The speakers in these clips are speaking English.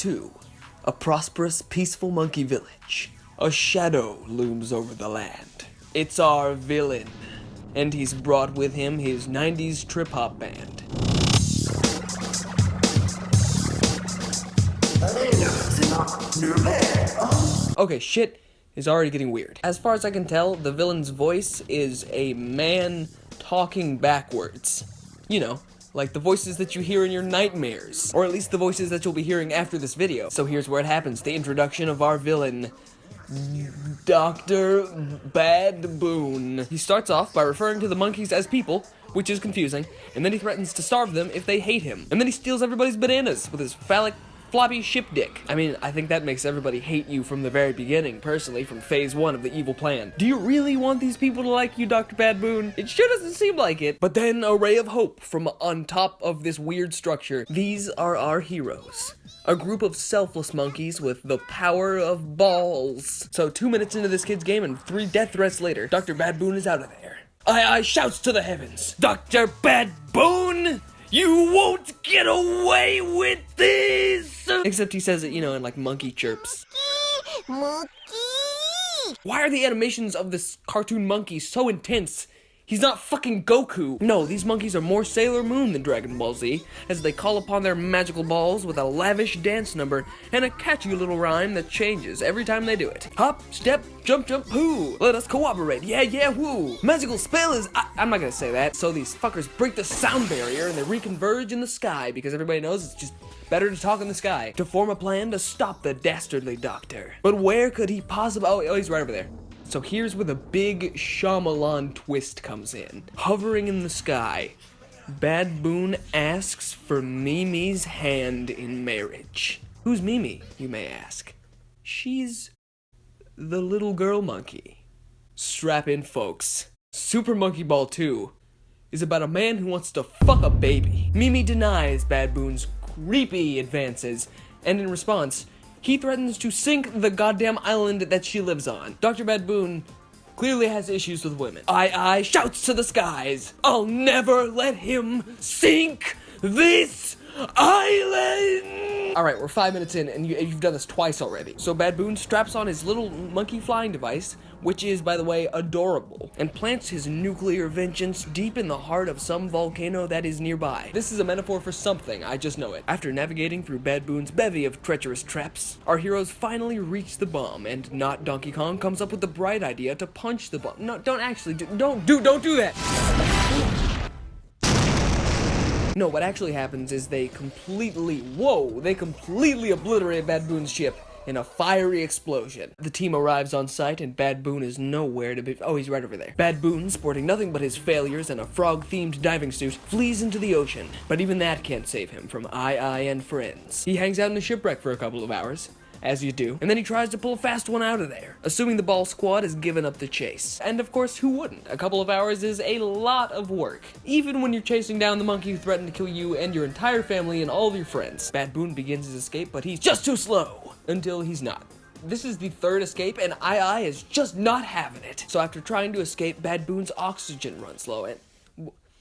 2. A prosperous, peaceful monkey village. A shadow looms over the land. It's our villain, and he's brought with him his 90s trip-hop band. Okay, shit is already getting weird. As far as I can tell, the villain's voice is a man talking backwards. You know, like the voices that you hear in your nightmares. Or at least the voices that you'll be hearing after this video. So here's where it happens, the introduction of our villain, Dr. Bad Boon. He starts off by referring to the monkeys as people, which is confusing, and then he threatens to starve them if they hate him. And then he steals everybody's bananas with his phallic floppy ship dick. I mean, I think that makes everybody hate you from the very beginning, personally, from phase 1 of the evil plan. Do you really want these people to like you, Dr. Bad Boon? It sure doesn't seem like it. But then a ray of hope from on top of this weird structure. These are our heroes. A group of selfless monkeys with the power of balls. So 2 minutes into this kid's game and 3 death threats later, Dr. Bad Boon is out of there. Aye shouts to the heavens. Dr. Bad Boon! You won't get away with this! Except he says it, you know, in like monkey chirps. Monkey. Why are the animations of this cartoon monkey so intense? He's not fucking Goku. No, these monkeys are more Sailor Moon than Dragon Ball Z, as they call upon their magical balls with a lavish dance number and a catchy little rhyme that changes every time they do it. Hop, step, jump, jump, hoo. Let us cooperate, yeah, woo. Magical spell is... I'm not gonna say that. So these fuckers break the sound barrier and they reconverge in the sky because everybody knows it's just better to talk in the sky, to form a plan to stop the dastardly doctor. But where could he possibly... Oh, he's right over there. So here's where the big Shyamalan twist comes in. Hovering in the sky, Bad Boon asks for Mimi's hand in marriage. Who's Mimi, you may ask? She's the little girl monkey. Strap in, folks. Super Monkey Ball 2 is about a man who wants to fuck a baby. Mimi denies Bad Boon's creepy advances, and in response, he threatens to sink the goddamn island that she lives on. Dr. Bad Boon clearly has issues with women. Aye shouts to the skies. I'll never let him sink this island! Alright, we're 5 minutes in, and you've done this twice already. So Bad Boon straps on his little monkey flying device, which is, by the way, adorable, and plants his nuclear vengeance deep in the heart of some volcano that is nearby. This is a metaphor for something, I just know it. After navigating through Bad Boon's bevy of treacherous traps, our heroes finally reach the bomb, and not Donkey Kong comes up with the bright idea to punch the bomb. No, don't actually don't do that! No, what actually happens is they completely obliterate Bad Boon's ship in a fiery explosion. The team arrives on site and Bad Boon is nowhere to be... Oh, he's right over there. Bad Boon, sporting nothing but his failures and a frog-themed diving suit, flees into the ocean. But even that can't save him from Ai and friends. He hangs out in a shipwreck for a couple of hours, as you do, and then he tries to pull a fast one out of there, assuming the ball squad has given up the chase. And of course, who wouldn't? A couple of hours is a lot of work, even when you're chasing down the monkey who threatened to kill you and your entire family and all of your friends. Bad Boon begins his escape, but he's just too slow. Until he's not. This is the 3rd escape, and Ai is just not having it. So after trying to escape, Bad Boon's oxygen runs low, and...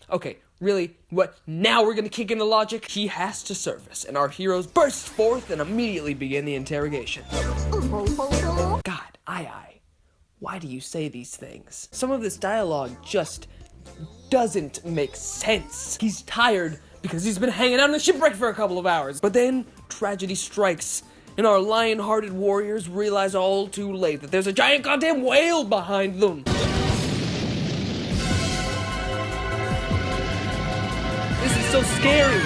Okay, really? What? Now we're gonna kick into logic? He has to surface, and our heroes burst forth and immediately begin the interrogation. God, Ai, why do you say these things? Some of this dialogue just doesn't make sense. He's tired because he's been hanging out in a shipwreck for a couple of hours. But then, tragedy strikes, and our lion-hearted warriors realize all too late that there's a giant goddamn whale behind them. This is so scary.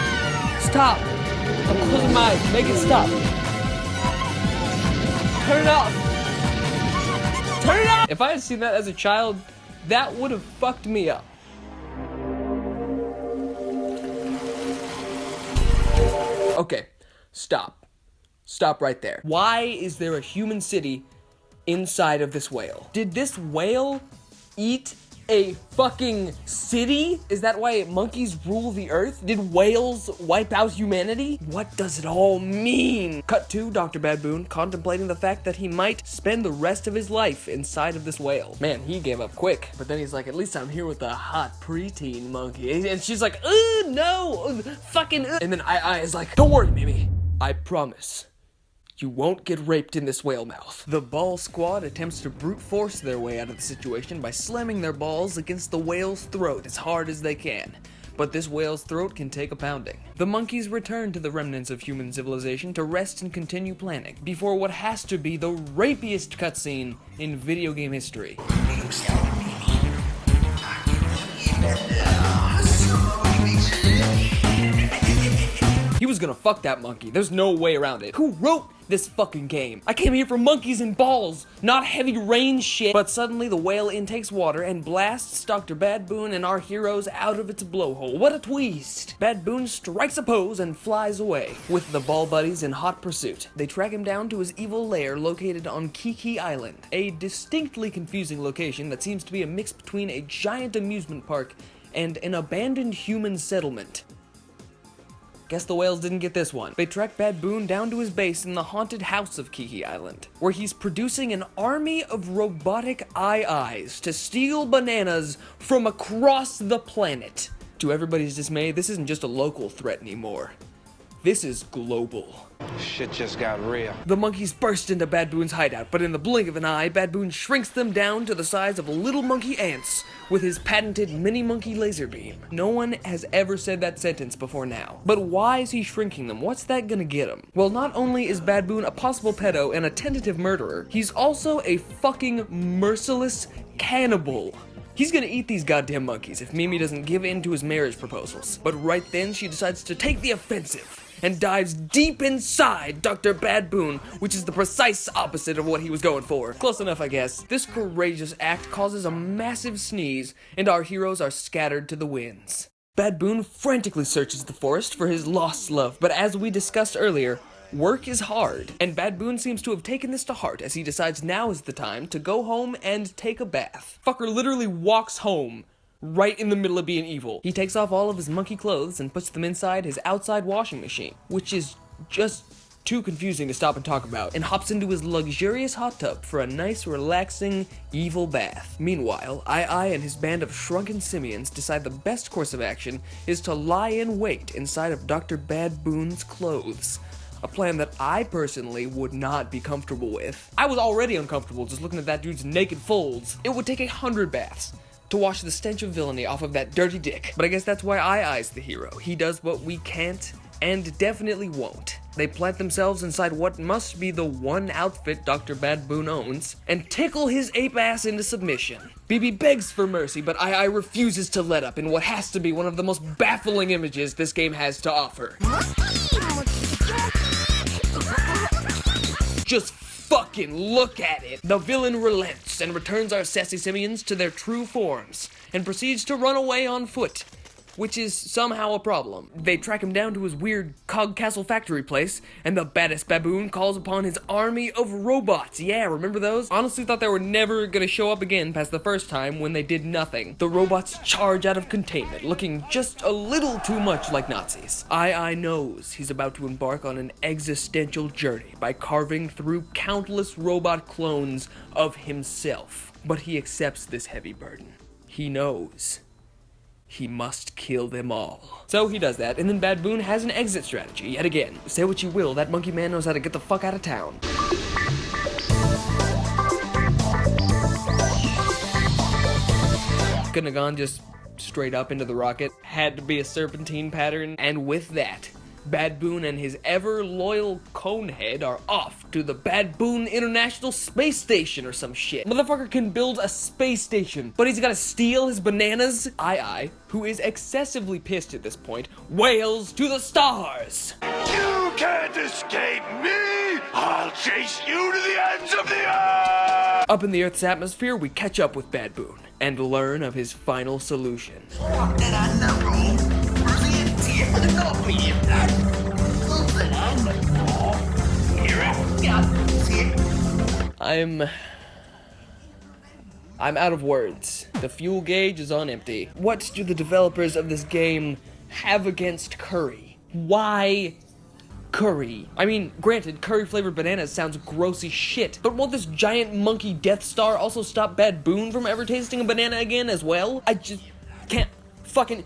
Stop. I'm closing my eyes. Make it stop. Turn it off. Turn it off! If I had seen that as a child, that would have fucked me up. Okay, stop. Stop right there. Why is there a human city inside of this whale? Did this whale eat a fucking city? Is that why monkeys rule the earth? Did whales wipe out humanity? What does it all mean? Cut to Dr. Bad Boon contemplating the fact that he might spend the rest of his life inside of this whale. Man, he gave up quick. But then he's like, at least I'm here with a hot preteen monkey. And she's like, no, fucking. And then I is like, don't worry, Mimi. I promise You won't get raped in this whale mouth. The ball squad attempts to brute force their way out of the situation by slamming their balls against the whale's throat as hard as they can. But this whale's throat can take a pounding. The monkeys return to the remnants of human civilization to rest and continue planning before what has to be the rapiest cutscene in video game history. He was gonna fuck that monkey. There's no way around it. Who wrote this fucking game? I came here for monkeys and balls, not heavy rain shit. But suddenly the whale intakes water and blasts Dr. Bad Boon and our heroes out of its blowhole. What a twist! Bad Boon strikes a pose and flies away, with the ball buddies in hot pursuit. They track him down to his evil lair located on Kiki Island, a distinctly confusing location that seems to be a mix between a giant amusement park and an abandoned human settlement. Guess the whales didn't get this one. They track Bad Boon down to his base in the haunted house of Kiki Island, where he's producing an army of robotic eyes to steal bananas from across the planet. To everybody's dismay, this isn't just a local threat anymore. This is global. Shit just got real. The monkeys burst into Bad Boon's hideout, but in the blink of an eye, Bad Boon shrinks them down to the size of little monkey ants with his patented mini-monkey laser beam. No one has ever said that sentence before now. But why is he shrinking them? What's that gonna get him? Well, not only is Bad Boon a possible pedo and a tentative murderer, he's also a fucking merciless cannibal. He's gonna eat these goddamn monkeys if Mimi doesn't give in to his marriage proposals. But right then, she decides to take the offensive and dives deep inside Dr. Bad Boon, which is the precise opposite of what he was going for. Close enough, I guess. This courageous act causes a massive sneeze, and our heroes are scattered to the winds. Bad Boon frantically searches the forest for his lost love, but as we discussed earlier, work is hard, and Bad Boon seems to have taken this to heart as he decides now is the time to go home and take a bath. Fucker literally walks home right in the middle of being evil. He takes off all of his monkey clothes and puts them inside his outside washing machine, which is just too confusing to stop and talk about, and hops into his luxurious hot tub for a nice, relaxing, evil bath. Meanwhile, I and his band of shrunken simians decide the best course of action is to lie in wait inside of Dr. Bad Boon's clothes. A plan that I personally would not be comfortable with. I was already uncomfortable just looking at that dude's naked folds. It would take 100 baths to wash the stench of villainy off of that dirty dick. But I guess that's why I's the hero. He does what we can't and definitely won't. They plant themselves inside what must be the one outfit Dr. Bad Boon owns and tickle his ape ass into submission. BB begs for mercy, but I refuses to let up in what has to be one of the most baffling images this game has to offer. Just fucking look at it! The villain relents and returns our sassy simians to their true forms and proceeds to run away on foot, which is somehow a problem. They track him down to his weird cog castle factory place, and the baddest baboon calls upon his army of robots. Yeah, remember those? Honestly thought they were never gonna show up again past the first time when they did nothing. The robots charge out of containment, looking just a little too much like Nazis. I knows he's about to embark on an existential journey by carving through countless robot clones of himself. But he accepts this heavy burden. He knows he must kill them all. So he does that, and then Bad Boon has an exit strategy, yet again. Say what you will, that monkey man knows how to get the fuck out of town. Couldn't have gone just straight up into the rocket. Had to be a serpentine pattern, and with that, Bad Boon and his ever-loyal Conehead are off to the Bad Boon International Space Station or some shit. Motherfucker can build a space station, but he's gotta steal his bananas? I, who is excessively pissed at this point, wails to the stars. You can't escape me! I'll chase you to the ends of the earth! Up in the Earth's atmosphere, we catch up with Bad Boon and learn of his final solution. I'm out of words. The fuel gauge is on empty. What do the developers of this game have against curry? Why curry? I mean, granted, curry-flavored bananas sounds gross as shit, but won't this giant monkey Death Star also stop Bad Boon from ever tasting a banana again as well? I just can't fucking...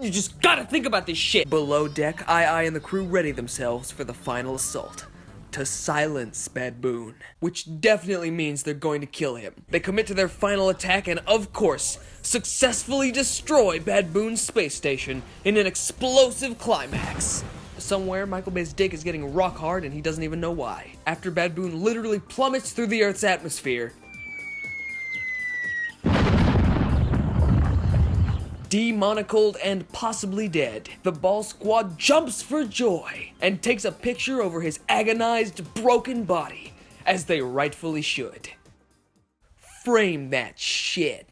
You just gotta think about this shit! Below deck, I and the crew ready themselves for the final assault. to silence Bad Boon, which definitely means they're going to kill him. They commit to their final attack and, of course, successfully destroy Bad Boon's space station in an explosive climax. Somewhere, Michael Bay's dick is getting rock hard and he doesn't even know why. After Bad Boon literally plummets through the Earth's atmosphere, demonocled and possibly dead, the Ball Squad jumps for joy and takes a picture over his agonized, broken body, as they rightfully should. Frame that shit.